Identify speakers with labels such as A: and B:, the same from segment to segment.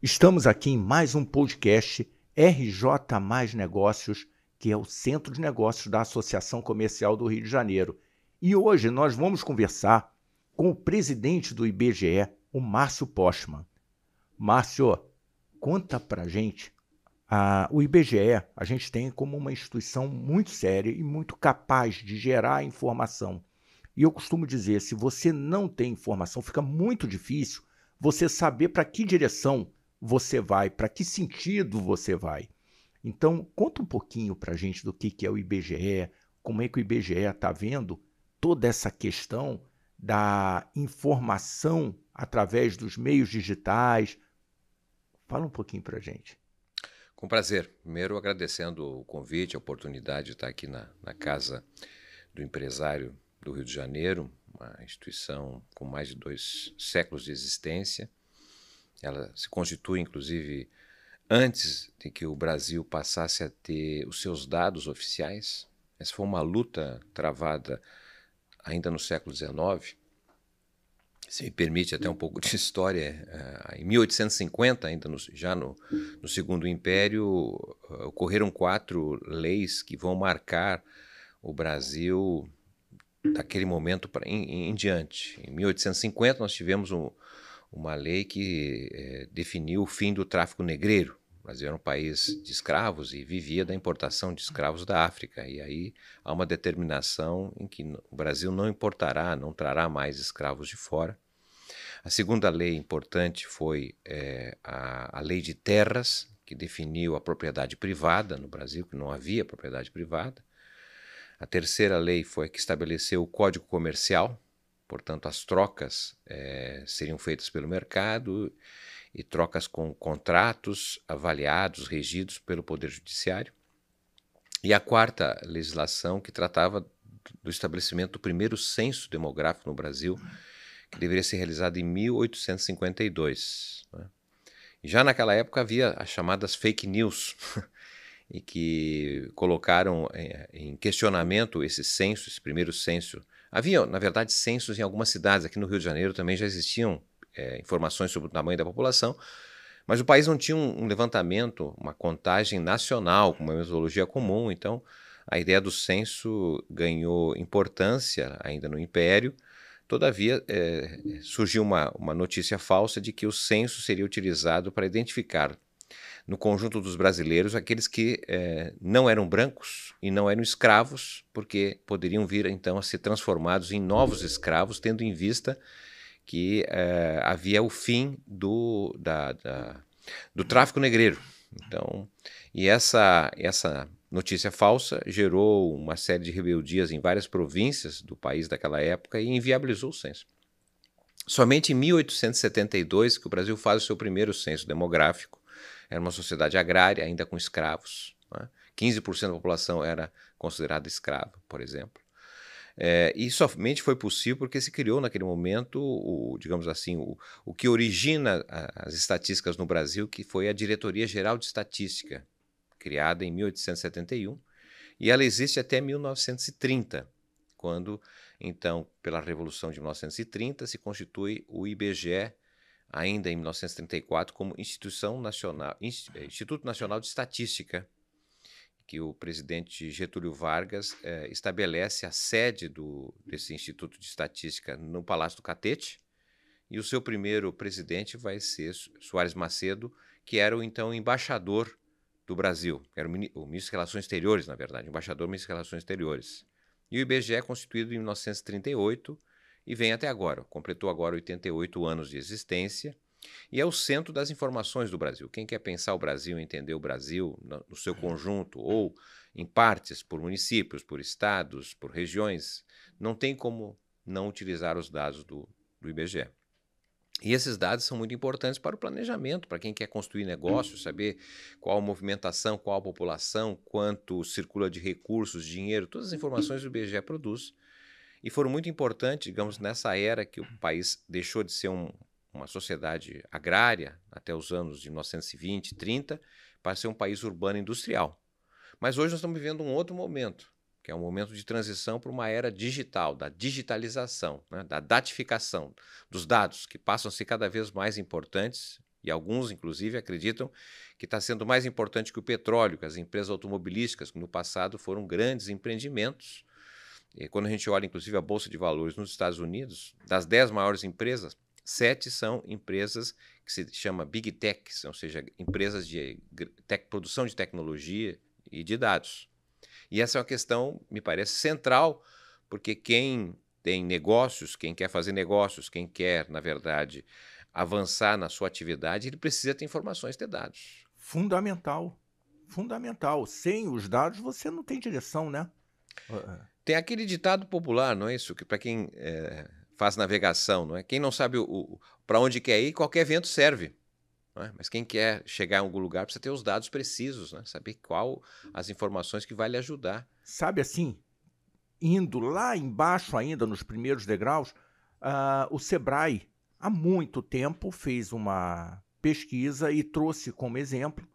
A: Estamos aqui em mais um podcast RJ Mais Negócios, que é o Centro de Negócios da Associação Comercial do Rio de Janeiro. E hoje nós vamos conversar com o presidente do IBGE, o Márcio Postman. Márcio, conta pra gente. O IBGE a gente tem como uma instituição muito séria e muito capaz de gerar informação. E eu costumo dizer, se você não tem informação, fica muito difícil você saber para que direção você vai, para que sentido você vai. Então, conta um pouquinho para a gente do que é o IBGE, como é que o IBGE está vendo toda essa questão da informação através dos meios digitais. Fala um pouquinho para a gente.
B: Com prazer. Primeiro, agradecendo o convite, a oportunidade de estar aqui na Casa do Empresário do Rio de Janeiro, uma instituição com mais de 2 séculos de existência. Ela se constitui, inclusive, antes de que o Brasil passasse a ter os seus dados oficiais. Essa foi uma luta travada ainda no século XIX. Se me permite até um pouco de história, em 1850, ainda já no Segundo Império, ocorreram 4 leis que vão marcar o Brasil daquele momento em diante. Em 1850, nós tivemos uma lei que definiu o fim do tráfico negreiro. O Brasil era um país de escravos e vivia da importação de escravos da África. E aí há uma determinação em que o Brasil não importará, não trará mais escravos de fora. A segunda lei importante foi a Lei de Terras, que definiu a propriedade privada no Brasil, que não havia propriedade privada. A terceira lei foi a que estabeleceu o Código Comercial, portanto as trocas seriam feitas pelo mercado e trocas com contratos avaliados, regidos pelo Poder Judiciário. E a quarta legislação que tratava do estabelecimento do primeiro censo demográfico no Brasil, que deveria ser realizado em 1852. Né? E já naquela época havia as chamadas fake news, e que colocaram em questionamento esse censo, esse primeiro censo. Havia, na verdade, censos em algumas cidades. Aqui no Rio de Janeiro também já existiam informações sobre o tamanho da população, mas o país não tinha um levantamento, uma contagem nacional, com uma metodologia comum. Então, a ideia do censo ganhou importância ainda no Império. Todavia, surgiu uma notícia falsa de que o censo seria utilizado para identificar no conjunto dos brasileiros aqueles que não eram brancos e não eram escravos, porque poderiam vir então a ser transformados em novos escravos, tendo em vista que havia o fim do tráfico negreiro. Então, e essa notícia falsa gerou uma série de rebeldias em várias províncias do país daquela época e inviabilizou o censo. Somente em 1872 que o Brasil faz o seu primeiro censo demográfico. Era uma sociedade agrária, ainda com escravos. Né? 15% da população era considerada escrava, por exemplo. E somente foi possível porque se criou naquele momento, digamos assim, o que origina as estatísticas no Brasil, que foi a Diretoria Geral de Estatística, criada em 1871, e ela existe até 1930, quando, então, pela Revolução de 1930, se constitui o IBGE, ainda em 1934, como Instituto Nacional de Estatística, que o presidente Getúlio Vargas estabelece a sede desse Instituto de Estatística no Palácio do Catete, e o seu primeiro presidente vai ser Soares Macedo, que era o então embaixador do Brasil, era o ministro de Relações Exteriores, na verdade, embaixador do ministro de Relações Exteriores. E o IBGE é constituído em 1938 e vem até agora, completou agora 88 anos de existência, e é o centro das informações do Brasil. Quem quer pensar o Brasil, entender o Brasil no seu conjunto, ou em partes, por municípios, por estados, por regiões, não tem como não utilizar os dados do IBGE. E esses dados são muito importantes para o planejamento, para quem quer construir negócio, saber qual a movimentação, qual a população, quanto circula de recursos, dinheiro, todas as informações que o IBGE produz. E foram muito importantes, digamos, nessa era que o país deixou de ser uma sociedade agrária, até os anos de 1920, 30, para ser um país urbano industrial. Mas hoje nós estamos vivendo um outro momento, que é um momento de transição para uma era digital, da digitalização, né, da datificação dos dados, que passam a ser cada vez mais importantes E alguns, inclusive, acreditam que está sendo mais importante que o petróleo, que as empresas automobilísticas, que no passado foram grandes empreendimentos. E quando a gente olha, inclusive, a Bolsa de Valores nos Estados Unidos, das 10 maiores empresas, 7 são empresas que se chama Big Techs, ou seja, empresas de produção de tecnologia e de dados. E essa é uma questão, me parece, central, porque quem tem negócios, quem quer fazer negócios, quem quer, na verdade, avançar na sua atividade, ele precisa ter informações, ter dados.
A: Fundamental. Fundamental. Sem os dados você não tem direção, né?
B: Tem aquele ditado popular, não é isso? Que para quem faz navegação, não é? Quem não sabe para onde quer ir, qualquer vento serve. Não é? Mas quem quer chegar em algum lugar precisa ter os dados precisos, né? Saber qual as informações que vai lhe ajudar.
A: Sabe assim, indo lá embaixo ainda, nos primeiros degraus, o Sebrae, há muito tempo, fez uma pesquisa e trouxe como exemplo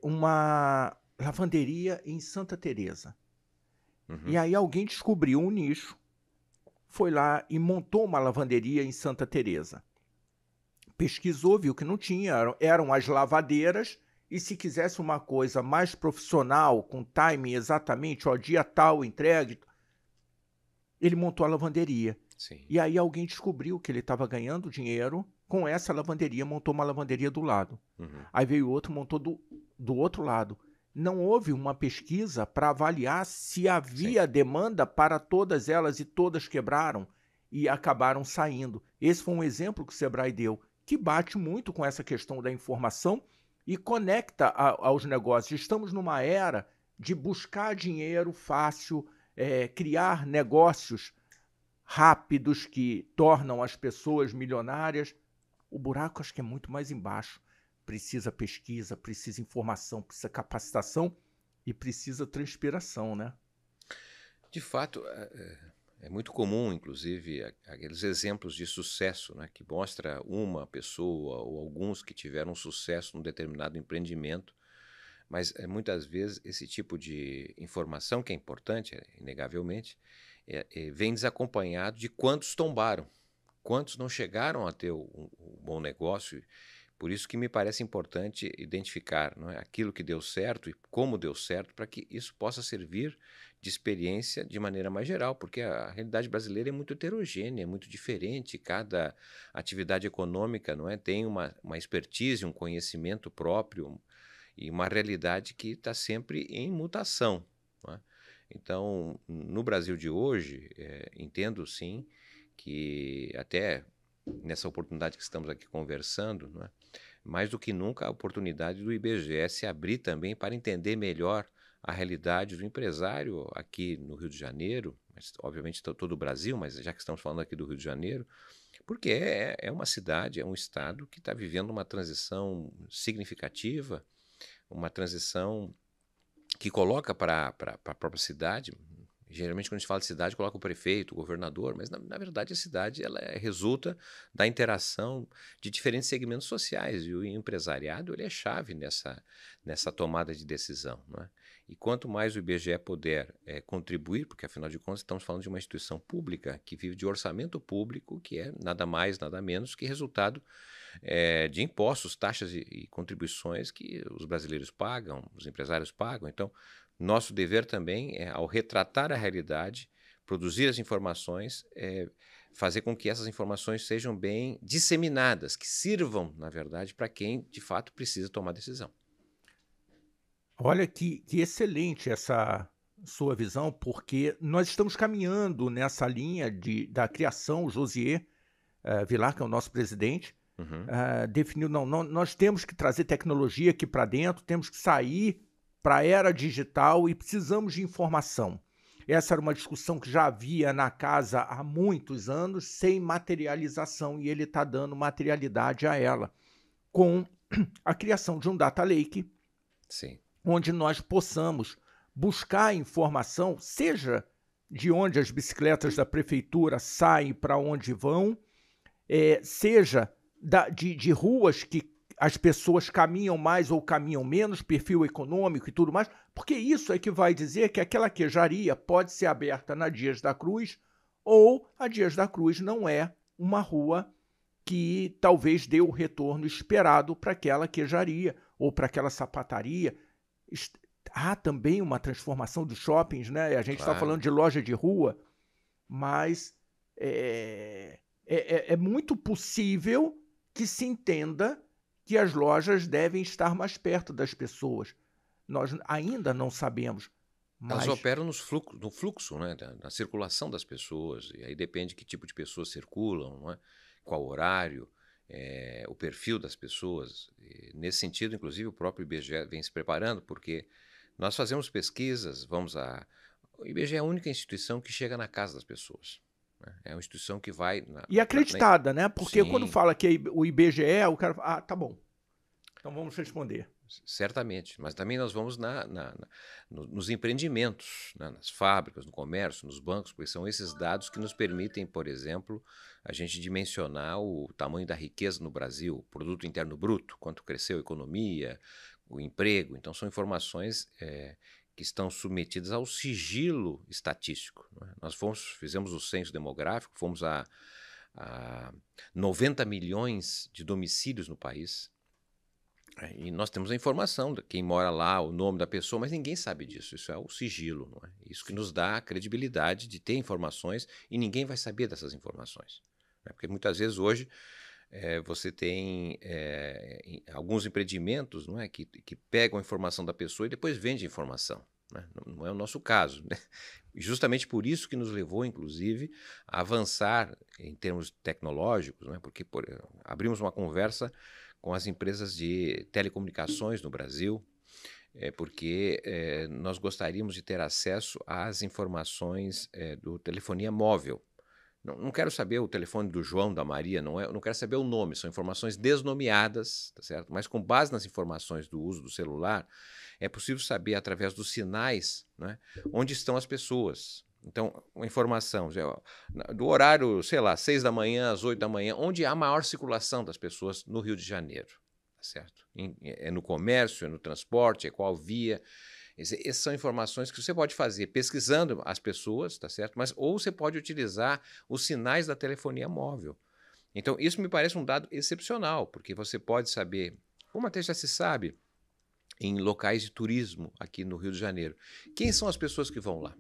A: uma lavanderia em Santa Teresa. E aí alguém descobriu um nicho, foi lá e montou uma lavanderia em Santa Teresa. Pesquisou, viu que não tinha, eram as lavadeiras, e se quisesse uma coisa mais profissional, com timing exatamente, ó, dia tal, entregue, ele montou a lavanderia.
B: Sim.
A: E aí alguém descobriu que ele estava ganhando dinheiro com essa lavanderia, montou uma lavanderia do lado. Aí veio outro, montou do outro lado. Não houve uma pesquisa para avaliar se havia demanda para todas elas, e todas quebraram e acabaram saindo. Esse foi um exemplo que o Sebrae deu, que bate muito com essa questão da informação e conecta aos negócios. Estamos numa era de buscar dinheiro fácil, criar negócios rápidos que tornam as pessoas milionárias. O buraco acho que é muito mais embaixo. Precisa pesquisa, precisa informação, precisa capacitação e precisa transpiração, né?
B: De fato, é muito comum, inclusive, aqueles exemplos de sucesso, né, que mostra uma pessoa ou alguns que tiveram sucesso num determinado empreendimento, mas muitas vezes esse tipo de informação, que é importante, inegavelmente, vem desacompanhado de quantos tombaram, quantos não chegaram a ter um bom negócio. Por isso que me parece importante identificar, não é, aquilo que deu certo e como deu certo, para que isso possa servir de experiência de maneira mais geral, porque a realidade brasileira é muito heterogênea, é muito diferente, cada atividade econômica, não é, tem uma expertise, um conhecimento próprio e uma realidade que está sempre em mutação. Não é? Então, no Brasil de hoje, entendo sim que até nessa oportunidade que estamos aqui conversando, não é? Mais do que nunca a oportunidade do IBGE se abrir também para entender melhor a realidade do empresário aqui no Rio de Janeiro, mas obviamente todo o Brasil, mas já que estamos falando aqui do Rio de Janeiro, porque é uma cidade, é um estado que está vivendo uma transição significativa, uma transição que coloca para a própria cidade. Geralmente, quando a gente fala de cidade, coloca o prefeito, o governador, mas, na verdade, a cidade ela resulta da interação de diferentes segmentos sociais, e o empresariado ele é chave nessa tomada de decisão. Não é? E quanto mais o IBGE puder contribuir, porque, afinal de contas, estamos falando de uma instituição pública que vive de orçamento público, que é nada mais, nada menos que resultado de impostos, taxas e contribuições que os brasileiros pagam, os empresários pagam. Então, nosso dever também é, ao retratar a realidade, produzir as informações, fazer com que essas informações sejam bem disseminadas, que sirvam, na verdade, para quem, de fato, precisa tomar decisão.
A: Olha que excelente essa sua visão, porque nós estamos caminhando nessa linha da criação. O Josier Vilar, que é o nosso presidente, definiu, nós temos que trazer tecnologia aqui para dentro, temos que sair para a era digital e precisamos de informação. Essa era uma discussão que já havia na casa há muitos anos, sem materialização, e ele está dando materialidade a ela, com a criação de um data lake,
B: Sim.
A: onde nós possamos buscar informação, seja de onde as bicicletas da prefeitura saem, para onde vão, seja de ruas que as pessoas caminham mais ou caminham menos, perfil econômico e tudo mais, porque isso é que vai dizer que aquela queijaria pode ser aberta na Dias da Cruz, ou a Dias da Cruz não é uma rua que talvez dê o retorno esperado para aquela queijaria ou para aquela sapataria. Há também uma transformação dos shoppings, né? A gente está
B: Claro.
A: falando de loja de rua, mas é muito possível que se entenda que as lojas devem estar mais perto das pessoas. Nós ainda não sabemos,
B: Elas
A: mas
B: operam no fluxo, né, na circulação das pessoas, e aí depende que tipo de pessoas circulam, não é? Qual horário, o perfil das pessoas. E, nesse sentido, inclusive, o próprio IBGE vem se preparando, porque nós fazemos pesquisas, o IBGE é a única instituição que chega na casa das pessoas, né? É uma instituição que vai
A: e acreditada, né? Porque quando
B: Sim,
A: fala que é o IBGE, o cara fala, tá bom, então vamos responder.
B: certamente, mas também nós vamos nos empreendimentos, né, nas fábricas, no comércio, nos bancos, porque são esses dados que nos permitem, por exemplo, a gente dimensionar o tamanho da riqueza no Brasil, o produto interno bruto, quanto cresceu a economia, o emprego. Então são informações que estão submetidas ao sigilo estatístico, né? Nós fizemos o censo demográfico, fomos a 90 milhões de domicílios no país. E nós temos a informação de quem mora lá, o nome da pessoa, mas ninguém sabe disso. Isso é o sigilo, não é? Isso que nos dá a credibilidade de ter informações e ninguém vai saber dessas informações, né? Porque muitas vezes hoje você tem alguns empreendimentos, não é, que pegam a informação da pessoa e depois vendem a informação, né? Não é o nosso caso, né? E justamente por isso que nos levou, inclusive, a avançar em termos tecnológicos, não é? Porque abrimos uma conversa com as empresas de telecomunicações no Brasil, porque nós gostaríamos de ter acesso às informações do telefonia móvel. Não quero saber o telefone do João, da Maria, não quero saber o nome, são informações desnomeadas, tá certo? Mas com base nas informações do uso do celular, é possível saber, através dos sinais, né, onde estão as pessoas. Então, uma informação do horário, sei lá, 6 da manhã às 8 da manhã, onde há maior circulação das pessoas no Rio de Janeiro, tá certo? É no comércio, é no transporte, é qual via. Essas são informações que você pode fazer pesquisando as pessoas, tá certo? Mas ou você pode utilizar os sinais da telefonia móvel. Então, isso me parece um dado excepcional, porque você pode saber, como até já se sabe, em locais de turismo aqui no Rio de Janeiro, quem são as pessoas que vão lá?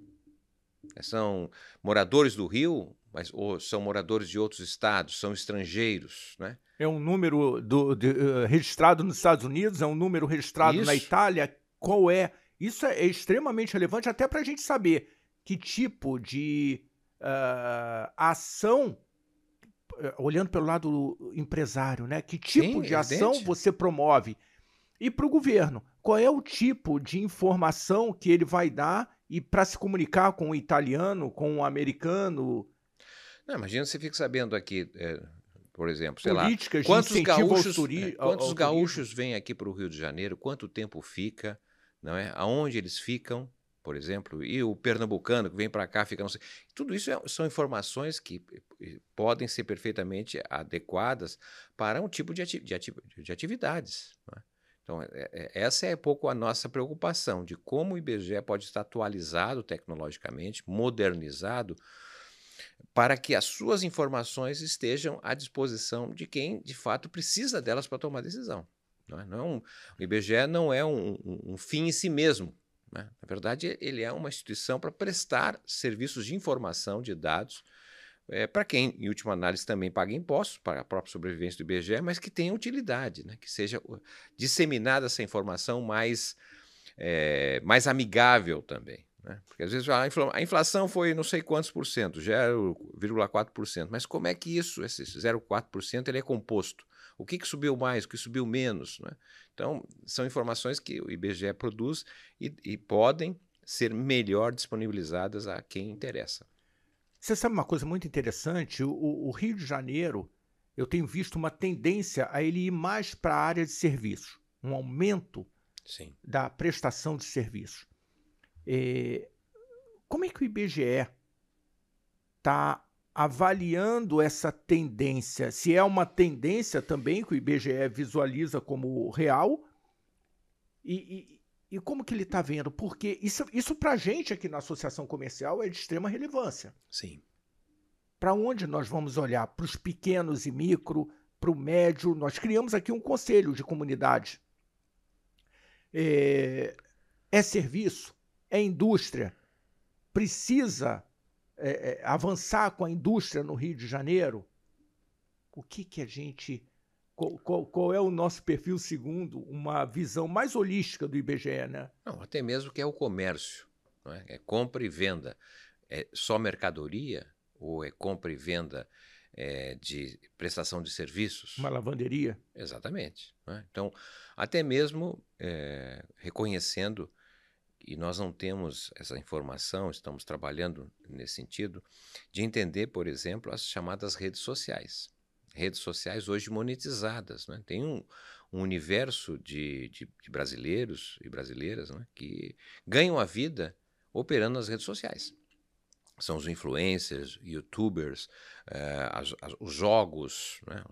B: São moradores do Rio, ou são moradores de outros estados, são estrangeiros, né?
A: É um número registrado nos Estados Unidos, é um número registrado na
B: Isso.
A: Itália, qual é? Isso é extremamente relevante até para a gente saber que tipo de ação, olhando pelo lado empresário, né? Que tipo
B: Sim,
A: de ação
B: evidente.
A: você promove? E para o governo, qual é o tipo de informação que ele vai dar e para se comunicar com o italiano, com o americano,
B: Não, imagina você fica sabendo aqui, por exemplo, sei lá,
A: políticas de
B: quantos
A: incentivo
B: gaúchos,
A: ao turismo?
B: vêm aqui para o Rio de Janeiro, quanto tempo fica, não é? Aonde eles ficam, por exemplo, e o pernambucano que vem para cá fica, não sei. Tudo isso são informações que podem ser perfeitamente adequadas para um tipo de atividades, não é? Então, essa é um pouco a nossa preocupação, de como o IBGE pode estar atualizado tecnologicamente, modernizado, para que as suas informações estejam à disposição de quem, de fato, precisa delas para tomar decisão, não é? O IBGE não é um fim em si mesmo, né? Na verdade, ele é uma instituição para prestar serviços de informação, de dados, para quem, em última análise, também paga impostos para a própria sobrevivência do IBGE, mas que tenha utilidade, né? Que seja disseminada essa informação mais amigável também, né? Porque às vezes a inflação foi não sei quantos por cento, 0,4%, mas como é que esse 0,4% ele é composto? O que subiu mais, o que subiu menos, né? Então, são informações que o IBGE produz e podem ser melhor disponibilizadas a quem interessa.
A: Você sabe uma coisa muito interessante? O Rio de Janeiro, eu tenho visto uma tendência a ele ir mais para a área de serviços, um aumento
B: Sim.
A: da prestação de serviços. Como é que o IBGE está avaliando essa tendência? Se é uma tendência também que o IBGE visualiza como real e como que ele está vendo? Porque isso para a gente aqui na Associação Comercial é de extrema relevância.
B: Sim.
A: Para onde nós vamos olhar? Para os pequenos e micro, para o médio. Nós criamos aqui um conselho de comunidade. É serviço, é indústria. Precisa avançar com a indústria no Rio de Janeiro? O que a gente... Qual é o nosso perfil segundo uma visão mais holística do IBGE, né?
B: Não, até mesmo que é o comércio, não é? É compra e venda. É só mercadoria ou é compra e venda de prestação de serviços?
A: Uma lavanderia?
B: Exatamente, não é? Então, até mesmo reconhecendo, e nós não temos essa informação, estamos trabalhando nesse sentido, de entender, por exemplo, as chamadas redes sociais. Redes sociais hoje monetizadas, né? Tem um universo de brasileiros e brasileiras, né, que ganham a vida operando nas redes sociais. São os influencers, youtubers, os jogos, né,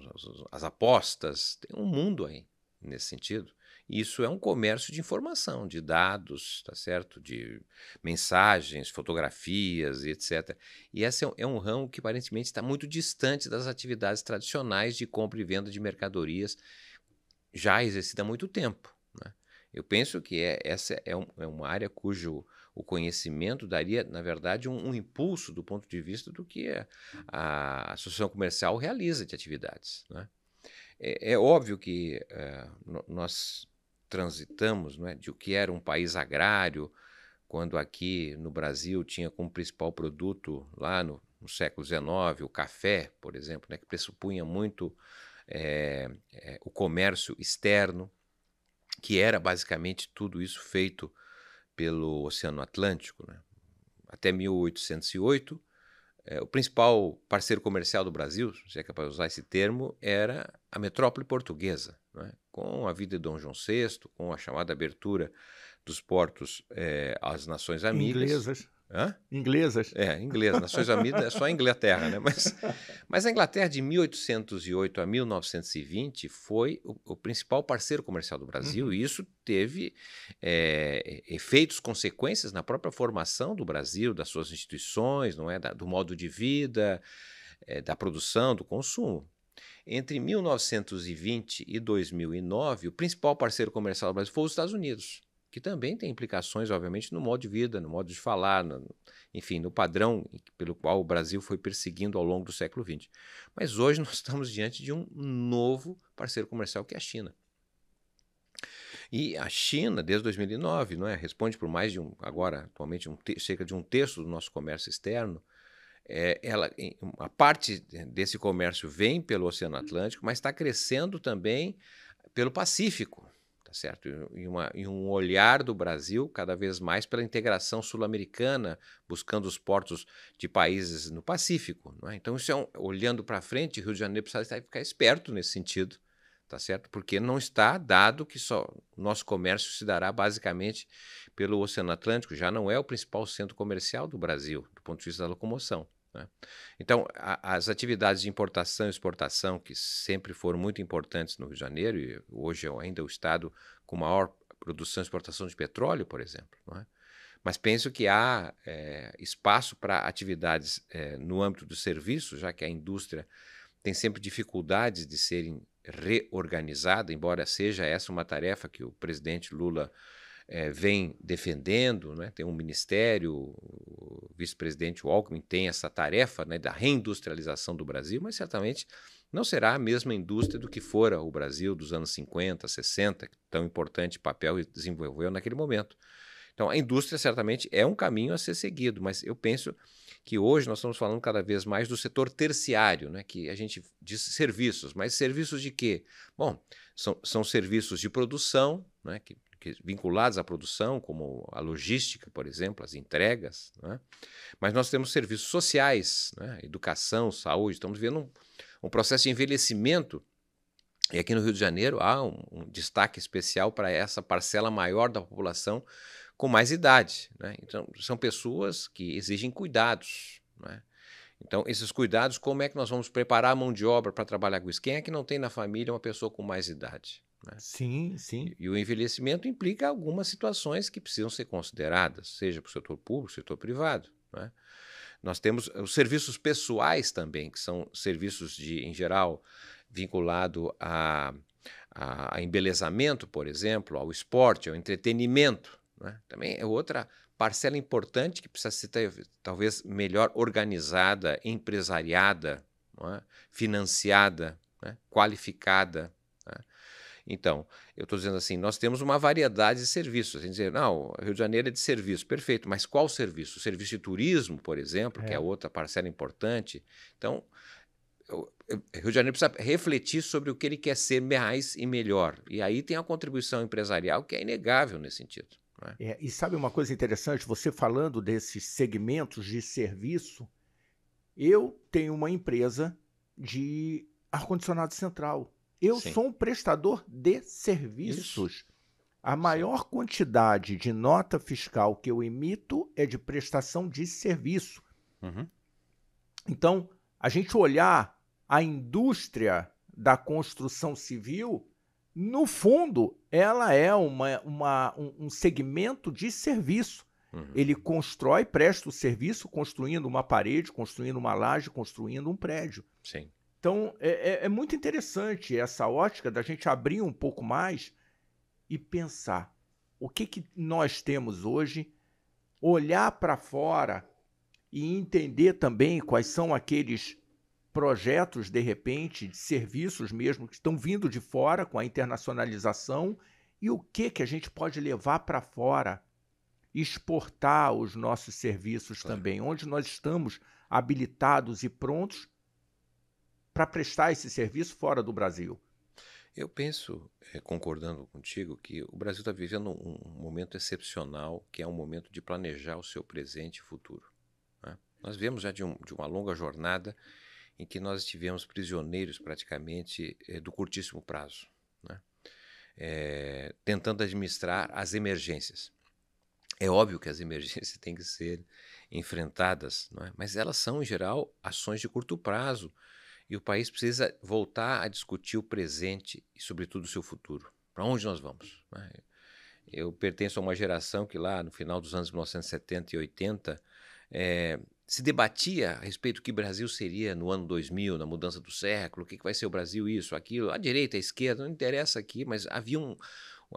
B: as apostas. Tem um mundo aí nesse sentido. E isso é um comércio de informação, de dados, tá certo? De mensagens, fotografias e etc. E esse é um ramo que aparentemente está muito distante das atividades tradicionais de compra e venda de mercadorias, já exercida há muito tempo, né? Eu penso que essa é uma área cujo o conhecimento daria, na verdade, um impulso do ponto de vista do que a associação comercial realiza de atividades, né? É óbvio que nós transitamos, né, de o que era um país agrário, quando aqui no Brasil tinha como principal produto, lá no século XIX, o café, por exemplo, né, que pressupunha muito o comércio externo, que era basicamente tudo isso feito pelo Oceano Atlântico, né? Até 1808, o principal parceiro comercial do Brasil, se é capaz de usar esse termo, era a metrópole portuguesa, né? Com a vida de Dom João VI, com a chamada abertura dos portos às nações amigas.
A: Inglesas.
B: Hã?
A: Inglesas.
B: Inglês. Nações Unidas é só a Inglaterra, né? Mas a Inglaterra de 1808 a 1920 foi o principal parceiro comercial do Brasil, e isso teve efeitos, consequências na própria formação do Brasil, das suas instituições, não é? Do modo de vida, da produção, do consumo. Entre 1920 e 2009, o principal parceiro comercial do Brasil foi os Estados Unidos, que também tem implicações, obviamente, no modo de vida, no modo de falar, enfim, no padrão pelo qual o Brasil foi perseguindo ao longo do século XX. Mas hoje nós estamos diante de um novo parceiro comercial, que é a China. E a China, desde 2009, não é, responde por mais de agora, atualmente, cerca de um terço do nosso comércio externo. A parte desse comércio vem pelo Oceano Atlântico, mas está crescendo também pelo Pacífico, tá certo? E um olhar do Brasil cada vez mais pela integração sul-americana, buscando os portos de países no Pacífico, não é? Então, isso olhando para frente, o Rio de Janeiro precisa ficar esperto nesse sentido, tá certo? Porque não está dado que só o nosso comércio se dará basicamente pelo Oceano Atlântico, já não é o principal centro comercial do Brasil, do ponto de vista da locomoção, né? Então, as atividades de importação e exportação, que sempre foram muito importantes no Rio de Janeiro, e hoje é ainda o estado com maior produção e exportação de petróleo, por exemplo, não é? Mas penso que há espaço para atividades no âmbito do serviço, já que a indústria tem sempre dificuldades de serem reorganizada, embora seja essa uma tarefa que o presidente Lula vem defendendo, né? Tem um ministério, o vice-presidente Alckmin tem essa tarefa, né, da reindustrialização do Brasil, mas certamente não será a mesma indústria do que fora o Brasil dos anos 50, 60, que tão importante papel desenvolveu naquele momento. Então, a indústria certamente é um caminho a ser seguido, mas eu penso que hoje nós estamos falando cada vez mais do setor terciário, né, que a gente diz serviços, mas serviços de quê? Bom, são serviços de produção, né, que vinculados à produção, como a logística, por exemplo, as entregas, né? Mas nós temos serviços sociais, né, educação, saúde, estamos vendo um processo de envelhecimento, e aqui no Rio de Janeiro há um destaque especial para essa parcela maior da população com mais idade, né? Então, são pessoas que exigem cuidados, né? Então, esses cuidados, como é que nós vamos preparar a mão de obra para trabalhar com isso? Quem é que não tem na família uma pessoa com mais idade, né?
A: Sim, sim.
B: E o envelhecimento implica algumas situações que precisam ser consideradas, seja para o setor público, setor privado, né? Nós temos os serviços pessoais também, que são serviços em geral, vinculado a embelezamento, por exemplo, ao esporte, ao entretenimento, né? Também é outra parcela importante que precisa ser talvez melhor organizada, empresariada, não é? Financiada, né? Qualificada, né? Então, eu estou dizendo assim, nós temos uma variedade de serviços. A gente diz, não, o Rio de Janeiro é de serviço, perfeito, mas qual serviço? O serviço de turismo, por exemplo, que é outra parcela importante. Então, o Rio de Janeiro precisa refletir sobre o que ele quer ser mais e melhor. E aí tem a contribuição empresarial que é inegável nesse sentido, né?
A: E sabe uma coisa interessante? Você falando desses segmentos de serviço, eu tenho uma empresa de ar-condicionado central. Eu
B: Sim.
A: sou um prestador de serviços. A maior quantidade de nota fiscal que eu emito é de prestação de serviço.
B: Uhum.
A: Então, a gente olhar a indústria da construção civil, no fundo, ela é um segmento de serviço.
B: Uhum.
A: Ele constrói, presta o serviço, construindo uma parede, construindo uma laje, construindo um prédio.
B: Sim.
A: Então, é muito interessante essa ótica da gente abrir um pouco mais e pensar o que nós temos hoje, olhar para fora e entender também quais são aqueles projetos, de repente, de serviços mesmo que estão vindo de fora com a internacionalização e o que a gente pode levar para fora, exportar os nossos serviços também, onde nós estamos habilitados e prontos para prestar esse serviço fora do Brasil.
B: Eu penso, concordando contigo, que o Brasil está vivendo um momento excepcional, que é um momento de planejar o seu presente e futuro, né? Nós viemos já de uma longa jornada em que nós estivemos prisioneiros praticamente do curtíssimo prazo, né? Tentando administrar as emergências. É óbvio que as emergências têm que ser enfrentadas, não é? Mas elas são, em geral, ações de curto prazo. E o país precisa voltar a discutir o presente e, sobretudo, o seu futuro. Para onde nós vamos, né? Eu pertenço a uma geração que lá no final dos anos 1970 e 80 se debatia a respeito do que o Brasil seria no ano 2000, na mudança do século, o que vai ser o Brasil, isso, aquilo, a direita, a esquerda, não interessa aqui, mas havia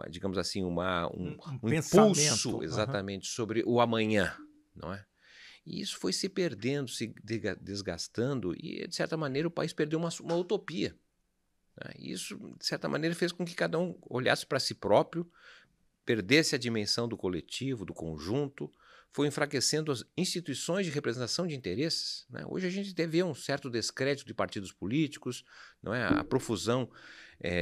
B: digamos assim, um impulso exatamente sobre o amanhã, não é? E isso foi se perdendo, se desgastando e, de certa maneira, o país perdeu uma utopia, né? Isso, de certa maneira, fez com que cada um olhasse para si próprio, perdesse a dimensão do coletivo, do conjunto, foi enfraquecendo as instituições de representação de interesses, né? Hoje a gente vê um certo descrédito de partidos políticos, não é? A profusão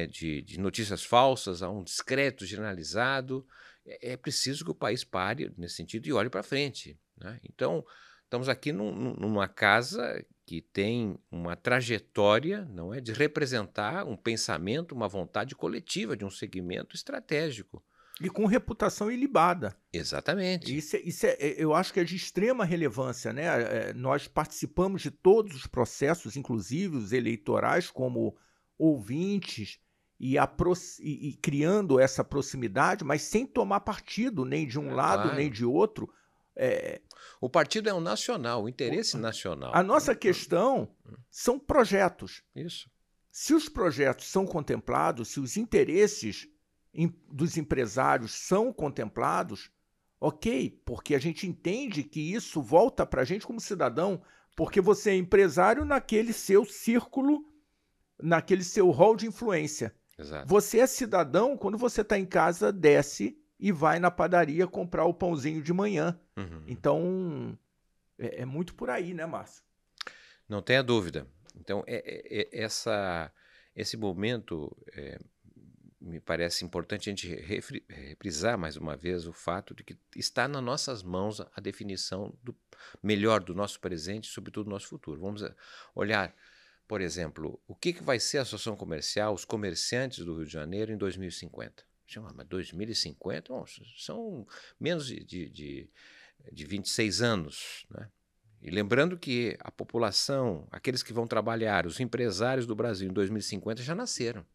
B: de notícias falsas, há um descrédito generalizado. É preciso que o país pare nesse sentido e olhe para frente, né? Então, estamos aqui numa casa que tem uma trajetória, não é, de representar um pensamento, uma vontade coletiva de um segmento estratégico.
A: E com reputação ilibada.
B: Exatamente.
A: Eu acho que é de extrema relevância, né? Nós participamos de todos os processos, inclusive os eleitorais, como ouvintes, e criando essa proximidade, mas sem tomar partido nem de um lado,
B: claro,
A: nem de outro.
B: O partido é um nacional, o interesse nacional.
A: A nossa questão são projetos.
B: Isso.
A: Se os projetos são contemplados, se os interesses dos empresários são contemplados, ok, porque a gente entende que isso volta para a gente como cidadão, porque você é empresário naquele seu círculo, naquele seu rol de influência.
B: Exato.
A: Você é cidadão quando você está em casa, desce e vai na padaria comprar o pãozinho de manhã.
B: Uhum.
A: Então, é muito por aí, né, Márcio?
B: Não tenha dúvida. Então, esse momento me parece importante a gente reprisar mais uma vez o fato de que está nas nossas mãos a definição melhor do nosso presente e, sobretudo, do nosso futuro. Vamos olhar, por exemplo, o que vai ser a associação comercial, os comerciantes do Rio de Janeiro em 2050. Mas 2050 são menos de 26 anos, né? E lembrando que a população, aqueles que vão trabalhar, os empresários do Brasil em 2050 já nasceram.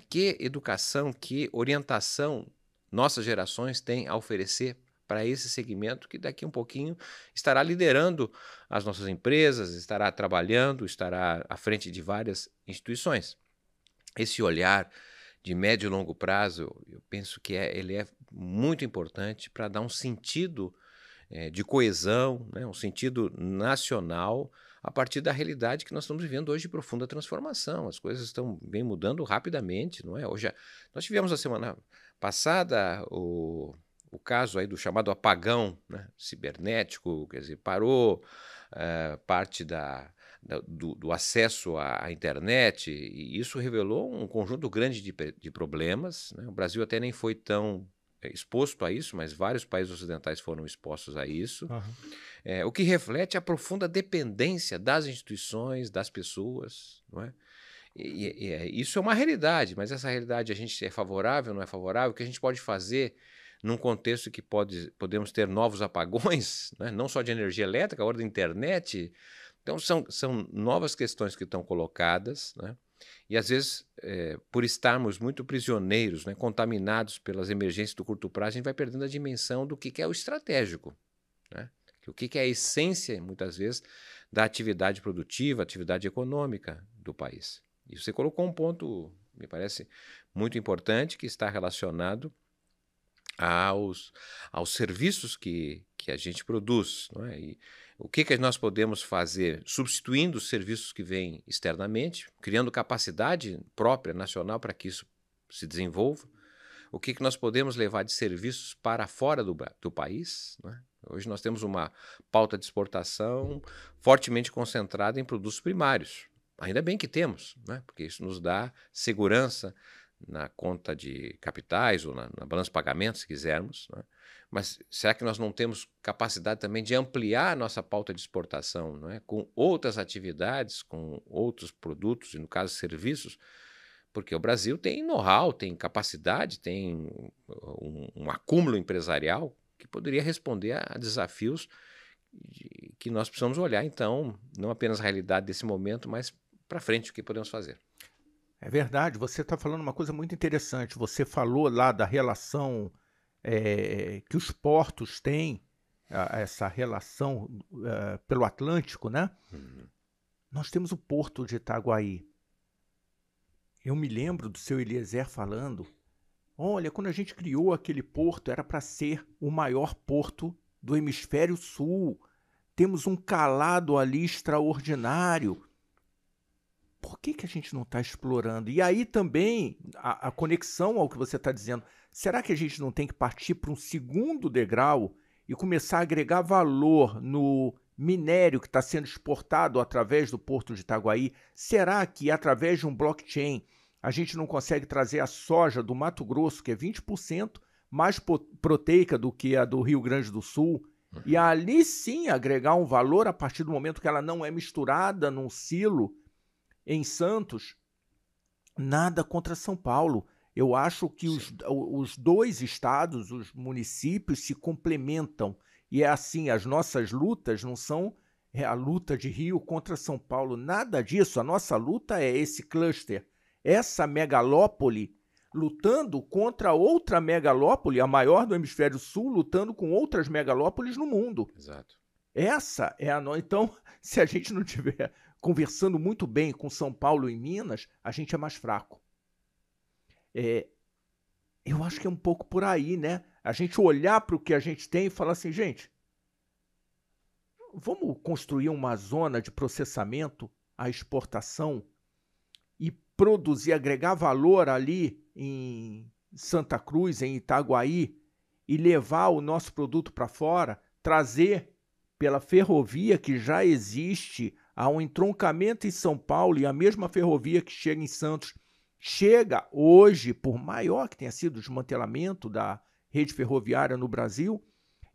B: Que educação, que orientação nossas gerações têm a oferecer para esse segmento que daqui a um pouquinho estará liderando as nossas empresas, estará trabalhando, estará à frente de várias instituições. Esse olhar de médio e longo prazo, eu penso que ele é muito importante para dar um sentido de coesão, né, um sentido nacional a partir da realidade que nós estamos vivendo hoje de profunda transformação. As coisas vêm mudando rapidamente, não é? Nós tivemos a semana passada o caso aí do chamado apagão, né, cibernético, quer dizer, parou parte do acesso à internet, e isso revelou um conjunto grande de problemas, né? O Brasil até nem foi tão exposto a isso, mas vários países ocidentais foram expostos a isso, o que reflete a profunda dependência das instituições, das pessoas, não é? Isso é uma realidade, mas essa realidade a gente é favorável, não é favorável? O que a gente pode fazer num contexto que podemos ter novos apagões, né? Não só de energia elétrica, agora da internet. Então, são novas questões que estão colocadas, né? E, às vezes, por estarmos muito prisioneiros, né, contaminados pelas emergências do curto prazo, a gente vai perdendo a dimensão do que é o estratégico, né? O que é a essência, muitas vezes, da atividade produtiva, atividade econômica do país. E você colocou um ponto, me parece, muito importante, que está relacionado aos serviços que a gente produz, não é? E o que nós podemos fazer substituindo os serviços que vêm externamente, criando capacidade própria, nacional, para que isso se desenvolva? O que nós podemos levar de serviços para fora do país, não é? Hoje nós temos uma pauta de exportação fortemente concentrada em produtos primários. Ainda bem que temos, né? Porque isso nos dá segurança na conta de capitais ou na balança de pagamentos, se quisermos, né? Mas será que nós não temos capacidade também de ampliar a nossa pauta de exportação, não é? Com outras atividades, com outros produtos, e no caso serviços? Porque o Brasil tem know-how, tem capacidade, tem um acúmulo empresarial que poderia responder a desafios que nós precisamos olhar, então, não apenas a realidade desse momento, mas para frente o que podemos fazer.
A: É verdade, você está falando uma coisa muito interessante. Você falou lá da relação que os portos têm, essa relação pelo Atlântico, né? Nós temos o porto de Itaguaí. Eu me lembro do seu Eliezer falando, olha, quando a gente criou aquele porto, era para ser o maior porto do hemisfério sul. Temos um calado ali extraordinário. Por que a gente não está explorando? E aí também, a conexão ao que você está dizendo, será que a gente não tem que partir para um segundo degrau e começar a agregar valor no minério que está sendo exportado através do Porto de Itaguaí? Será que, através de um blockchain, a gente não consegue trazer a soja do Mato Grosso, que é 20% mais proteica do que a do Rio Grande do Sul, e ali sim agregar um valor a partir do momento que ela não é misturada num silo em Santos? Nada contra São Paulo. Eu acho que os dois estados, os municípios, se complementam. E é assim, as nossas lutas não são a luta de Rio contra São Paulo, nada disso. A nossa luta é esse cluster, essa megalópole lutando contra outra megalópole, a maior do hemisfério sul, lutando com outras megalópoles no mundo.
B: Exato.
A: Essa é a nossa. Então, se a gente não tiver conversando muito bem com São Paulo e Minas, a gente é mais fraco. Eu acho que é um pouco por aí, né? A gente olhar para o que a gente tem e falar assim, gente, vamos construir uma zona de processamento, a exportação, e produzir, agregar valor ali em Santa Cruz, em Itaguaí, e levar o nosso produto para fora, trazer pela ferrovia que já existe, há um entroncamento em São Paulo, e a mesma ferrovia que chega em Santos chega hoje, por maior que tenha sido o desmantelamento da rede ferroviária no Brasil,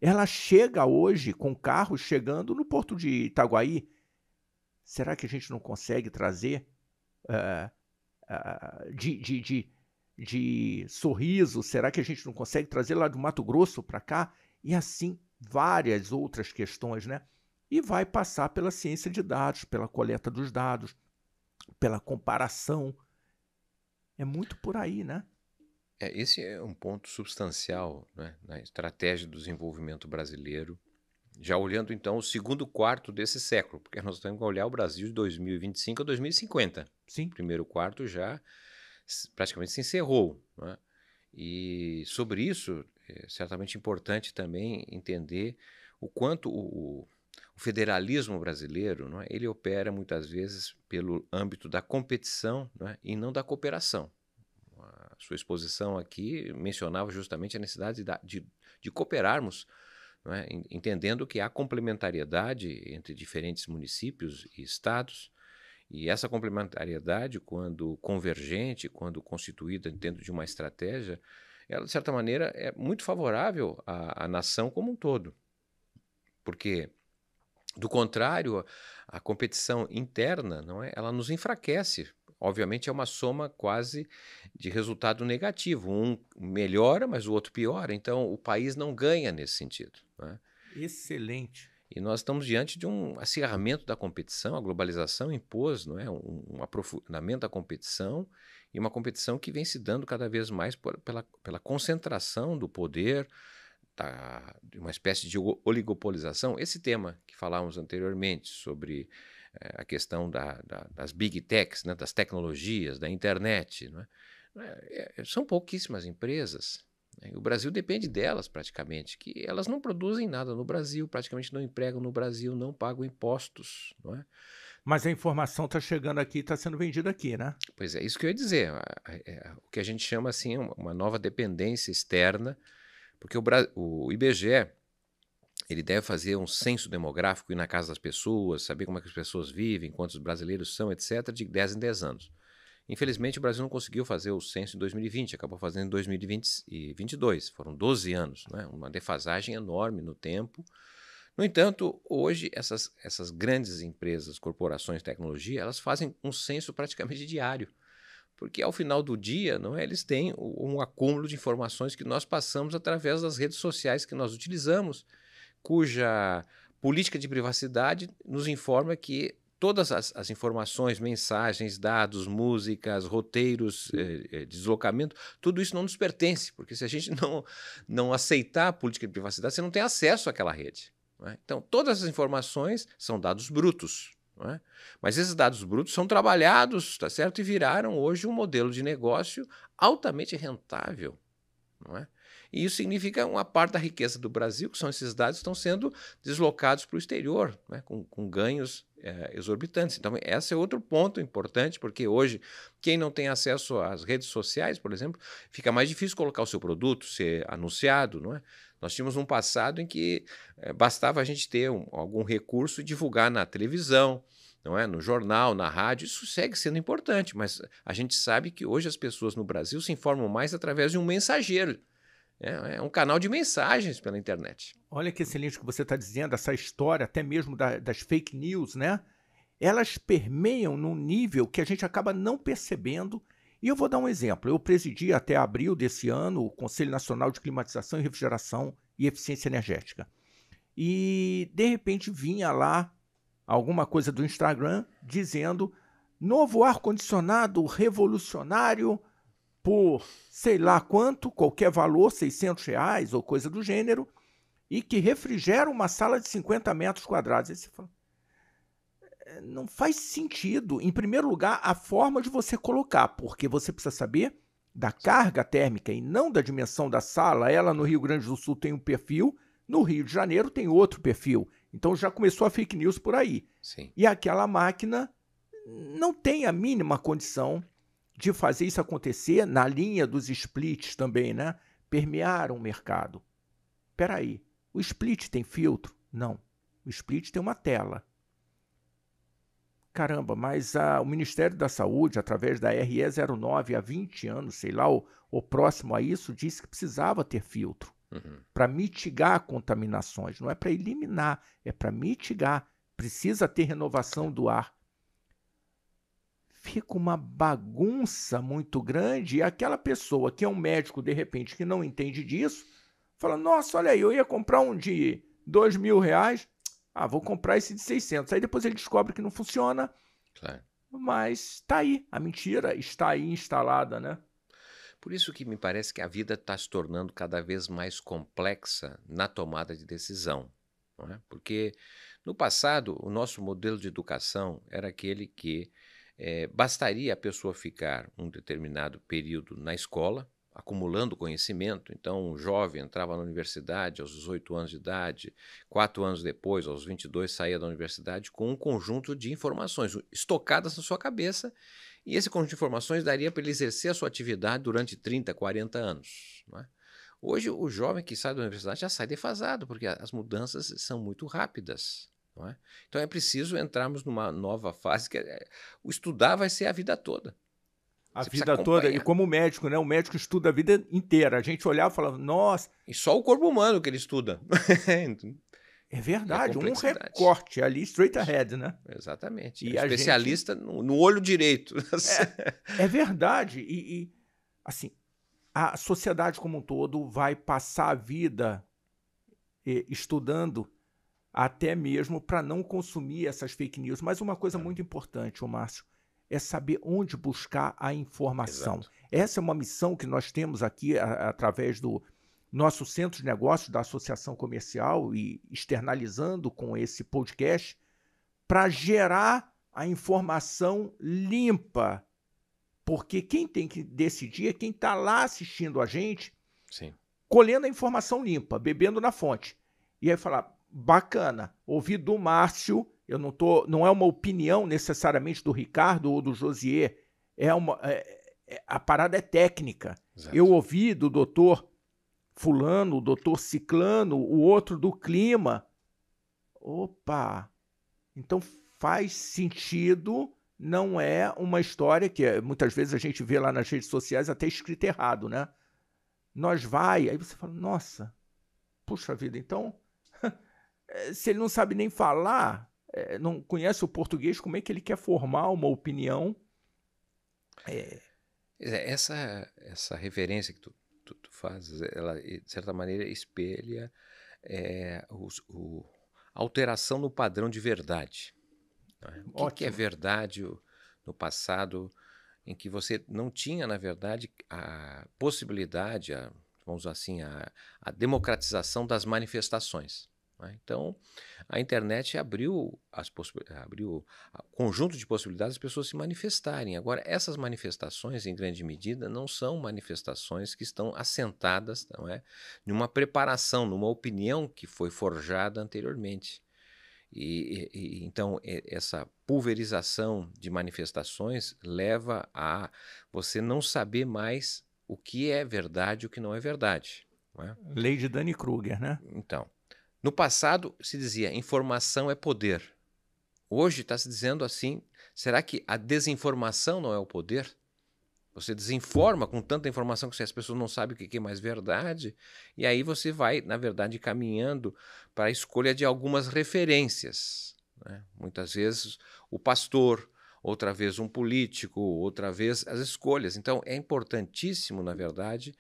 A: ela chega hoje com carros chegando no Porto de Itaguaí. Será que a gente não consegue trazer de Sorriso? Será que a gente não consegue trazer lá do Mato Grosso para cá? E assim várias outras questões, né? E vai passar pela ciência de dados, pela coleta dos dados, pela comparação. É muito por aí, né?
B: Esse é um ponto substancial, né, na estratégia do desenvolvimento brasileiro, já olhando então o segundo quarto desse século, porque nós temos que olhar o Brasil de 2025 a 2050.
A: Sim.
B: O primeiro quarto já praticamente se encerrou, né? E sobre isso é certamente importante também entender o quanto o federalismo brasileiro, não é, ele opera muitas vezes pelo âmbito da competição, não é, e não da cooperação. A sua exposição aqui mencionava justamente a necessidade de cooperarmos, não é, entendendo que há complementariedade entre diferentes municípios e estados, e essa complementariedade, quando convergente, quando constituída dentro de uma estratégia, ela, de certa maneira, é muito favorável à nação como um todo. Porque, do contrário, a competição interna, não é, ela nos enfraquece. Obviamente é uma soma quase de resultado negativo. Um melhora, mas o outro piora. Então, o país não ganha nesse sentido, não é?
A: Excelente.
B: E nós estamos diante de um acirramento da competição. A globalização impôs, não é, um aprofundamento da competição, e uma competição que vem se dando cada vez mais pela concentração do poder, de uma espécie de oligopolização. Esse tema que falávamos anteriormente sobre a questão das big techs, né, das tecnologias, da internet, não é? São pouquíssimas empresas, né? O Brasil depende delas praticamente, que elas não produzem nada no Brasil, praticamente não empregam no Brasil, não pagam impostos, não é?
A: Mas a informação está chegando aqui, está sendo vendida aqui, né?
B: Pois é, isso que eu ia dizer, o que a gente chama assim uma nova dependência externa, porque o IBGE ele deve fazer um censo demográfico, ir na casa das pessoas, saber como é que as pessoas vivem, quantos brasileiros são, etc., de 10 em 10 anos. Infelizmente, o Brasil não conseguiu fazer o censo em 2020, acabou fazendo em 2022. Foram 12 anos, né? Uma defasagem enorme no tempo. No entanto, hoje, essas grandes empresas, corporações de tecnologia, elas fazem um censo praticamente diário. Porque ao final do dia, não é, eles têm um acúmulo de informações que nós passamos através das redes sociais que nós utilizamos, cuja política de privacidade nos informa que todas as informações, mensagens, dados, músicas, roteiros, deslocamento, tudo isso não nos pertence, porque se a gente não aceitar a política de privacidade, você não tem acesso àquela rede, não é? Então, todas as informações são dados brutos, não é? Mas esses dados brutos são trabalhados, tá certo? E viraram hoje um modelo de negócio altamente rentável, não é? E isso significa uma parte da riqueza do Brasil, que são esses dados, estão sendo deslocados para o exterior, né, com ganhos exorbitantes. Então, esse é outro ponto importante, porque hoje, quem não tem acesso às redes sociais, por exemplo, fica mais difícil colocar o seu produto, ser anunciado, não é? Nós tínhamos um passado em que bastava a gente ter algum recurso e divulgar na televisão, não é? No jornal, na rádio. Isso segue sendo importante, mas a gente sabe que hoje as pessoas no Brasil se informam mais através de um mensageiro. É um canal de mensagens pela internet.
A: Olha que excelente o que você está dizendo, essa história até mesmo das fake news, né? Elas permeiam num nível que a gente acaba não percebendo. E eu vou dar um exemplo. Eu presidi até abril desse ano o Conselho Nacional de Climatização e Refrigeração e Eficiência Energética. E, de repente, vinha lá alguma coisa do Instagram dizendo novo ar-condicionado revolucionário por sei lá quanto, qualquer valor, R$600 ou coisa do gênero, e que refrigera uma sala de 50 metros quadrados. Aí você fala, não faz sentido. Em primeiro lugar, a forma de você colocar, porque você precisa saber da carga térmica e não da dimensão da sala. Ela no Rio Grande do Sul tem um perfil, no Rio de Janeiro tem outro perfil. Então já começou a fake news por aí.
B: Sim.
A: E aquela máquina não tem a mínima condição de fazer isso acontecer na linha dos splits também, né? Permear o mercado. Espera aí, o split tem filtro? Não, o split tem uma tela. Caramba, mas o Ministério da Saúde, através da RE 09 há 20 anos, sei lá, o próximo a isso, disse que precisava ter filtro para mitigar contaminações. Não é para eliminar, é para mitigar. Precisa ter renovação do ar. Fica uma bagunça muito grande e aquela pessoa que é um médico, de repente, que não entende disso, fala, nossa, olha aí, eu ia comprar um de R$2.000, vou comprar esse de 600. Aí depois ele descobre que não funciona,
B: Claro.
A: Mas está aí, a mentira está aí instalada, né?
B: Por isso que me parece que a vida está se tornando cada vez mais complexa na tomada de decisão, não é? Porque no passado o nosso modelo de educação era aquele que bastaria a pessoa ficar um determinado período na escola, acumulando conhecimento. Então, um jovem entrava na universidade aos 18 anos de idade, 4 anos depois, aos 22, saía da universidade com um conjunto de informações estocadas na sua cabeça, e esse conjunto de informações daria para ele exercer a sua atividade durante 30, 40 anos. Não é? Hoje, o jovem que sai da universidade já sai defasado, porque as mudanças são muito rápidas. Não é? Então, é preciso entrarmos numa nova fase, que o estudar vai ser a vida toda.
A: A
B: Você precisa
A: vida toda, e
B: acompanhar.
A: como médico, né? O médico estuda a vida inteira. A gente olhava e falava, nossa,
B: E só o corpo humano que ele estuda.
A: é
B: E a
A: verdade, um
B: complexidade.
A: recorte ali, straight ahead, né?
B: Exatamente.
A: E
B: É
A: a
B: especialista no olho direito.
A: É verdade. Assim, a sociedade como um todo vai passar a vida estudando até mesmo para não consumir essas fake news. Mas uma coisa muito importante, ô Márcio, é saber onde buscar a informação.
B: Exato.
A: Essa é uma missão que nós temos aqui através do nosso centro de negócios da Associação Comercial e externalizando com esse podcast para gerar a informação limpa. Porque quem tem que decidir é quem está lá assistindo a gente,
B: Sim.
A: colhendo a informação limpa, bebendo na fonte. E aí falar, bacana, ouvi do Márcio, não é uma opinião necessariamente do Ricardo ou do Josier, a parada é técnica.
B: Exato.
A: Eu ouvi do doutor fulano, o doutor ciclano, o outro do clima. Opa! Então faz sentido, não é uma história que muitas vezes a gente vê lá nas redes sociais até escrito errado, né? Aí você fala, nossa, puxa vida, então, se ele não sabe nem falar, não conhece o português, como é que ele quer formar uma opinião?
B: Essa referência que tu fazes, ela, de certa maneira, espelha a alteração no padrão de verdade. Né? O que é verdade no passado, em que você não tinha, na verdade, a possibilidade, vamos dizer assim, a democratização das manifestações. Né? Então, a internet abriu o conjunto de possibilidades das pessoas se manifestarem. Agora, essas manifestações, em grande medida, não são manifestações que estão assentadas, não é, numa preparação, numa opinião que foi forjada anteriormente. Então, essa pulverização de manifestações leva a você não saber mais o que é verdade e o que não é verdade. Não é?
A: Lei de Dunning-Kruger, né?
B: Então, no passado se dizia informação é poder. Hoje está se dizendo assim, será que a desinformação não é o poder? Você desinforma com tanta informação que as pessoas não sabem o que é mais verdade, e aí você vai, na verdade, caminhando para a escolha de algumas referências. Né? Muitas vezes o pastor, outra vez um político, outra vez as escolhas. Então é importantíssimo, na verdade,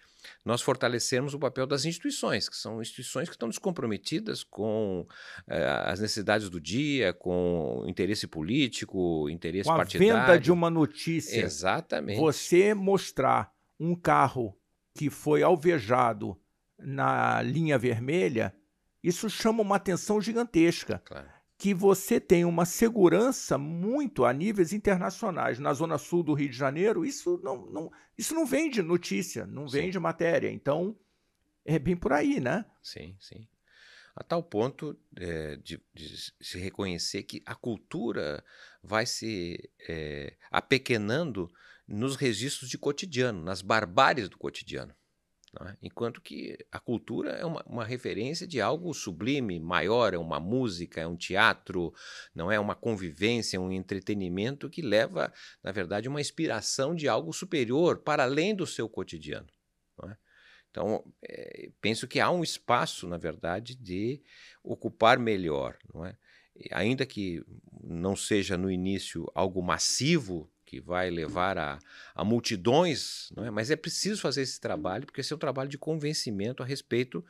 B: nós fortalecermos o papel das instituições, que são instituições que estão descomprometidas com as necessidades do dia, com interesse político, interesse partidário.
A: Com a venda de uma notícia.
B: Exatamente.
A: Você mostrar um carro que foi alvejado na linha vermelha, isso chama uma atenção gigantesca.
B: Claro.
A: Que você tem uma segurança muito a níveis internacionais. Na zona sul do Rio de Janeiro, isso não vende notícia, não vende matéria. Então, é bem por aí, né?
B: Sim, sim. A tal ponto de se reconhecer que a cultura vai se apequenando nos registros de cotidiano, nas barbáries do cotidiano. Não é? Enquanto que a cultura é uma referência de algo sublime, maior, é uma música, é um teatro, não é uma convivência, um entretenimento que leva, na verdade, uma inspiração de algo superior para além do seu cotidiano. Não é? Então, penso que há um espaço, na verdade, de ocupar melhor. Não é? Ainda que não seja no início algo massivo, que vai levar a multidões, não é? Mas é preciso fazer esse trabalho, porque esse é um trabalho de convencimento a respeito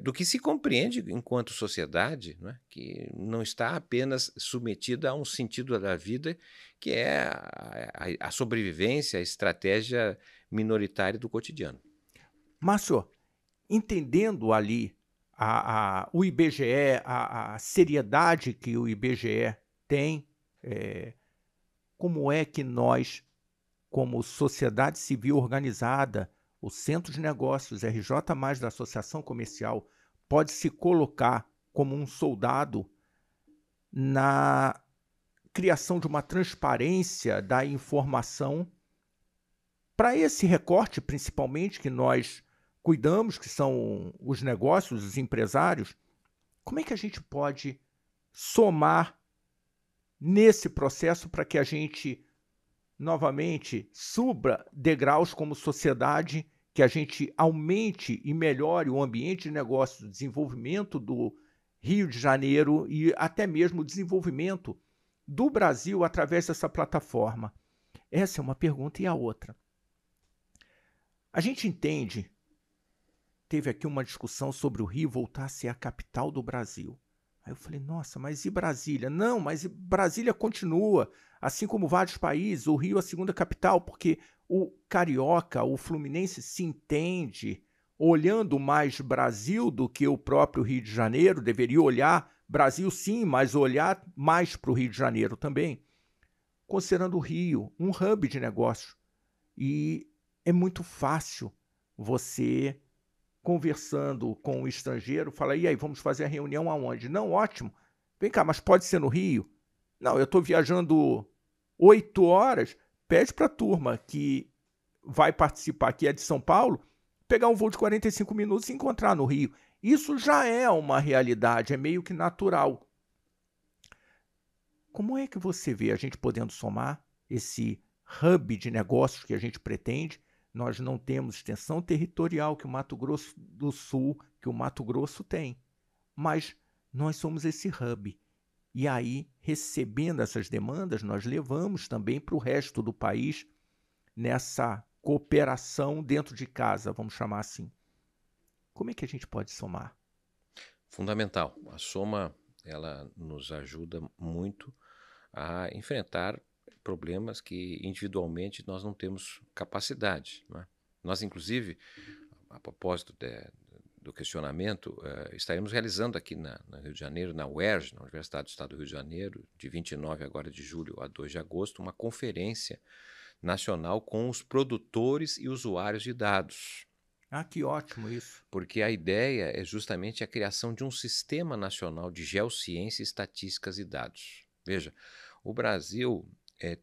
B: do que se compreende enquanto sociedade, né, que não está apenas submetida a um sentido da vida, que é a sobrevivência, a estratégia minoritária do cotidiano.
A: Márcio, entendendo ali o IBGE, a seriedade que o IBGE tem, como é que nós, como sociedade civil organizada, o Centro de Negócios, RJ+, da Associação Comercial, pode se colocar como um soldado na criação de uma transparência da informação para esse recorte, principalmente, que nós cuidamos, que são os negócios, os empresários. Como é que a gente pode somar nesse processo para que a gente, novamente, suba degraus como sociedade, que a gente aumente e melhore o ambiente de negócios, o desenvolvimento do Rio de Janeiro e até mesmo o desenvolvimento do Brasil através dessa plataforma? Essa é uma pergunta. E a outra? A gente entende, teve aqui uma discussão sobre o Rio voltar a ser a capital do Brasil. Aí eu falei, nossa, mas e Brasília? Não, mas Brasília continua, assim como vários países, o Rio é a segunda capital, porque o carioca, o fluminense se entende olhando mais Brasil do que o próprio Rio de Janeiro, deveria olhar Brasil sim, mas olhar mais para o Rio de Janeiro também, considerando o Rio um hub de negócios. E é muito fácil você, conversando com o estrangeiro, falar, e aí, vamos fazer a reunião aonde? Não, ótimo. Vem cá, mas pode ser no Rio? Não, eu estou viajando 8 horas, pede para a turma que vai participar, que é de São Paulo, pegar um voo de 45 minutos e encontrar no Rio. Isso já é uma realidade, é meio que natural. Como é que você vê a gente podendo somar esse hub de negócios que a gente pretende? Nós não temos extensão territorial que o Mato Grosso do Sul, que o Mato Grosso tem, mas nós somos esse hub. E aí, recebendo essas demandas, nós levamos também para o resto do país nessa cooperação dentro de casa, vamos chamar assim. Como é que a gente pode somar?
B: Fundamental. A soma, ela nos ajuda muito a enfrentar problemas que individualmente nós não temos capacidade, né? Nós, inclusive, a propósito do questionamento, estaremos realizando aqui no Rio de Janeiro, na UERJ, na Universidade do Estado do Rio de Janeiro, de 29 agora de julho a 2 de agosto, uma conferência nacional com os produtores e usuários de dados.
A: Ah, que ótimo isso.
B: Porque a ideia é justamente a criação de um sistema nacional de geociência, estatísticas e dados. Veja, o Brasil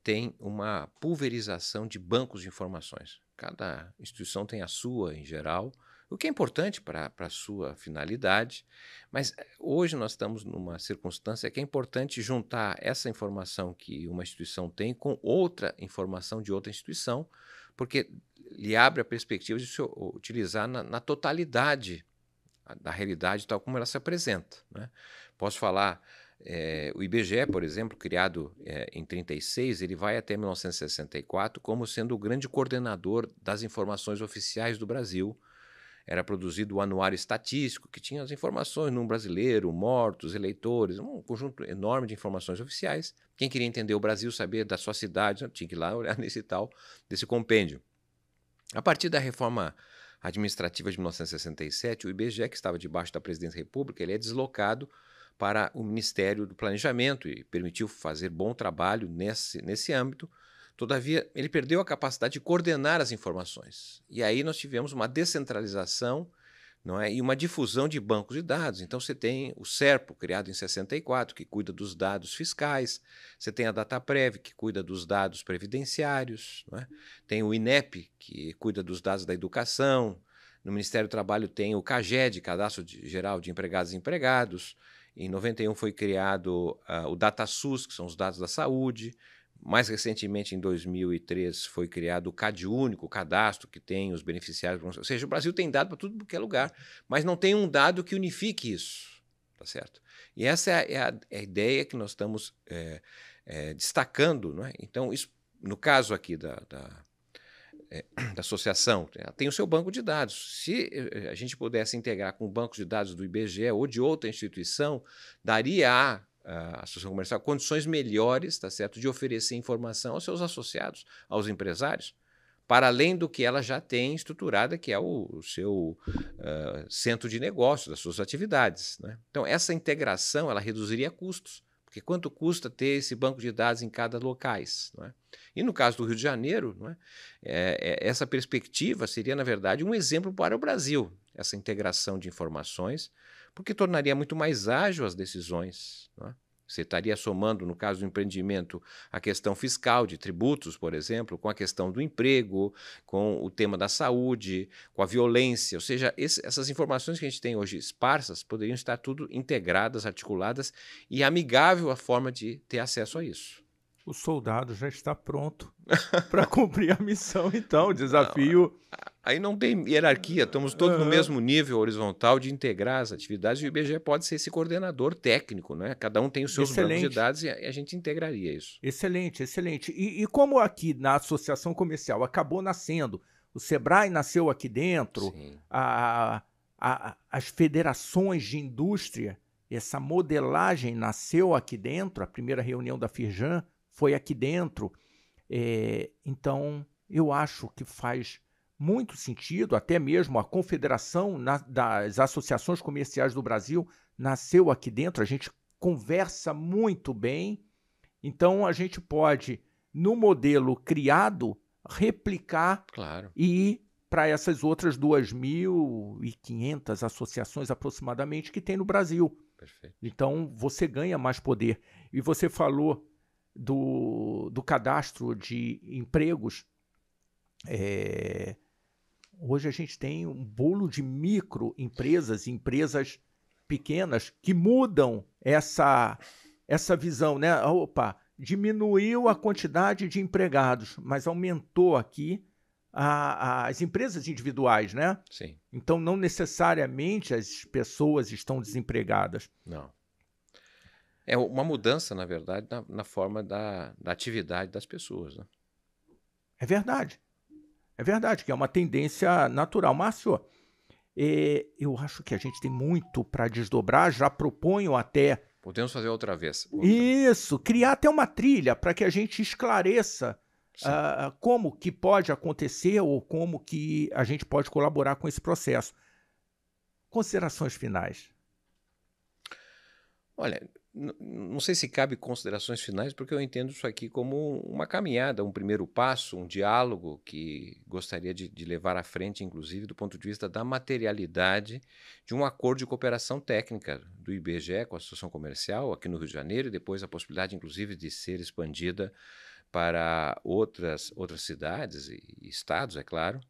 B: tem uma pulverização de bancos de informações. Cada instituição tem a sua, em geral, o que é importante para a sua finalidade, mas hoje nós estamos numa circunstância que é importante juntar essa informação que uma instituição tem com outra informação de outra instituição, porque lhe abre a perspectiva de se utilizar na totalidade da realidade tal como ela se apresenta, né? Posso falar, o IBGE, por exemplo, criado em 1936, ele vai até 1964 como sendo o grande coordenador das informações oficiais do Brasil. Era produzido o Anuário Estatístico, que tinha as informações no brasileiro, mortos, eleitores, um conjunto enorme de informações oficiais. Quem queria entender o Brasil, saber da sua cidade, tinha que ir lá olhar desse compêndio. A partir da reforma administrativa de 1967, o IBGE, que estava debaixo da Presidência da República, ele é deslocado para o Ministério do Planejamento e permitiu fazer bom trabalho nesse âmbito. Todavia, ele perdeu a capacidade de coordenar as informações. E aí nós tivemos uma descentralização, não é? E uma difusão de bancos de dados. Então você tem o SERPO, criado em 64, que cuida dos dados fiscais. Você tem a Dataprev, que cuida dos dados previdenciários. Não é? Tem o INEP, que cuida dos dados da educação. No Ministério do Trabalho tem o CAGED, Cadastro Geral de Empregados e Empregados. Em 91 foi criado o DataSUS, que são os dados da saúde. Mais recentemente, em 2003, foi criado o CadÚnico, o cadastro que tem os beneficiários. Ou seja, o Brasil tem dado para tudo que é lugar, mas não tem um dado que unifique isso, tá certo? E essa é a ideia que nós estamos destacando, não é? Então, isso, no caso aqui da associação, ela tem o seu banco de dados. Se a gente pudesse integrar com o banco de dados do IBGE ou de outra instituição, daria à associação comercial condições melhores, tá certo, de oferecer informação aos seus associados, aos empresários, para além do que ela já tem estruturada, que é o seu centro de negócio, das suas atividades, né? Então, essa integração ela reduziria custos, porque quanto custa ter esse banco de dados em cada locais, não é? E no caso do Rio de Janeiro, não é? Essa perspectiva seria, na verdade, um exemplo para o Brasil, essa integração de informações, porque tornaria muito mais ágil as decisões, não é? Você estaria somando, no caso do empreendimento, a questão fiscal de tributos, por exemplo, com a questão do emprego, com o tema da saúde, com a violência. Ou seja, essas informações que a gente tem hoje esparsas poderiam estar tudo integradas, articuladas e amigável a forma de ter acesso a isso.
A: O soldado já está pronto para cumprir a missão, então, o desafio...
B: Aí não tem hierarquia, estamos todos no mesmo nível horizontal de integrar as atividades e o IBGE pode ser esse coordenador técnico, né? Cada um tem os seus bancos de dados e a gente integraria isso.
A: Excelente, excelente. E como aqui na Associação Comercial acabou nascendo, o SEBRAE nasceu aqui dentro, as federações de indústria, essa modelagem nasceu aqui dentro, a primeira reunião da Firjan foi aqui dentro. Então, eu acho que faz muito sentido, até mesmo a Confederação das Associações Comerciais do Brasil nasceu aqui dentro, a gente conversa muito bem, então a gente pode, no modelo criado, replicar e ir para essas outras 2.500 associações aproximadamente que tem no Brasil.
B: Perfeito.
A: Então você ganha mais poder. E você falou do cadastro de empregos. Hoje a gente tem um bolo de microempresas, empresas pequenas que mudam essa visão, né? Opa, diminuiu a quantidade de empregados, mas aumentou aqui as empresas individuais, né?
B: Sim.
A: Então não necessariamente as pessoas estão desempregadas.
B: Não. É uma mudança, na verdade, na forma da atividade das pessoas, né?
A: É verdade. É verdade, que é uma tendência natural. Márcio, eu acho que a gente tem muito para desdobrar, já proponho até...
B: Podemos fazer outra vez.
A: Isso, criar até uma trilha para que a gente esclareça como que pode acontecer ou como que a gente pode colaborar com esse processo. Considerações finais.
B: Olha, não sei se cabe considerações finais, porque eu entendo isso aqui como uma caminhada, um primeiro passo, um diálogo que gostaria de levar à frente, inclusive, do ponto de vista da materialidade de um acordo de cooperação técnica do IBGE com a Associação Comercial aqui no Rio de Janeiro e depois a possibilidade, inclusive, de ser expandida para outras cidades e estados, é claro,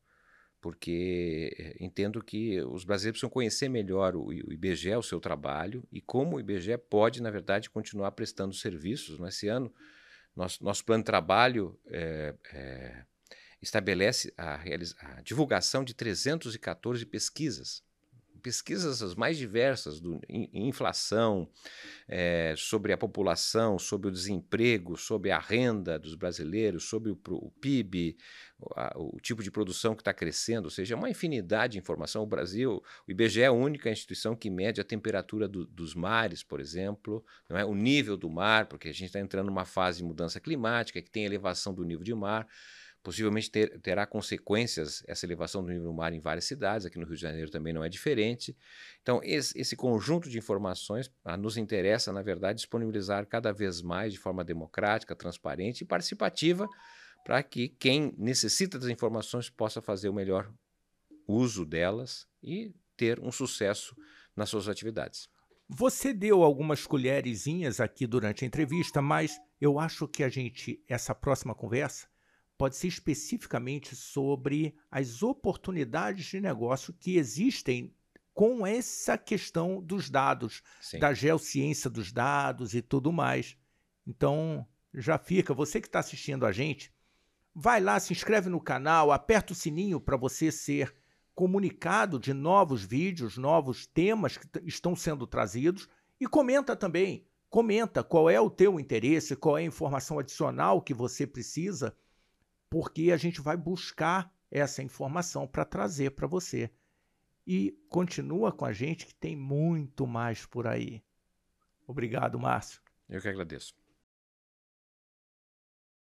B: porque entendo que os brasileiros precisam conhecer melhor o IBGE, o seu trabalho, e como o IBGE pode, na verdade, continuar prestando serviços. Nesse ano, nosso plano de trabalho estabelece a divulgação de 314 pesquisas as mais diversas, inflação, sobre a população, sobre o desemprego, sobre a renda dos brasileiros, sobre o PIB, o tipo de produção que está crescendo, ou seja, uma infinidade de informação. O Brasil, o IBGE é a única instituição que mede a temperatura dos mares, por exemplo, não é? O nível do mar, porque a gente está entrando numa fase de mudança climática, que tem elevação do nível de mar. Possivelmente terá consequências essa elevação do nível do mar em várias cidades, aqui no Rio de Janeiro também não é diferente. Então, esse conjunto de informações nos interessa, na verdade, disponibilizar cada vez mais de forma democrática, transparente e participativa, para que quem necessita das informações possa fazer o melhor uso delas e ter um sucesso nas suas atividades.
A: Você deu algumas colherezinhas aqui durante a entrevista, mas eu acho que essa próxima conversa pode ser especificamente sobre as oportunidades de negócio que existem com essa questão dos dados,
B: Sim.
A: Da geociência dos dados e tudo mais. Então, já fica, você que está assistindo a gente, vai lá, se inscreve no canal, aperta o sininho para você ser comunicado de novos vídeos, novos temas que estão sendo trazidos e comenta também, comenta qual é o teu interesse, qual é a informação adicional que você precisa. porque a gente vai buscar essa informação para trazer para você. E continua com a gente que tem muito mais por aí. Obrigado, Márcio.
B: Eu que agradeço.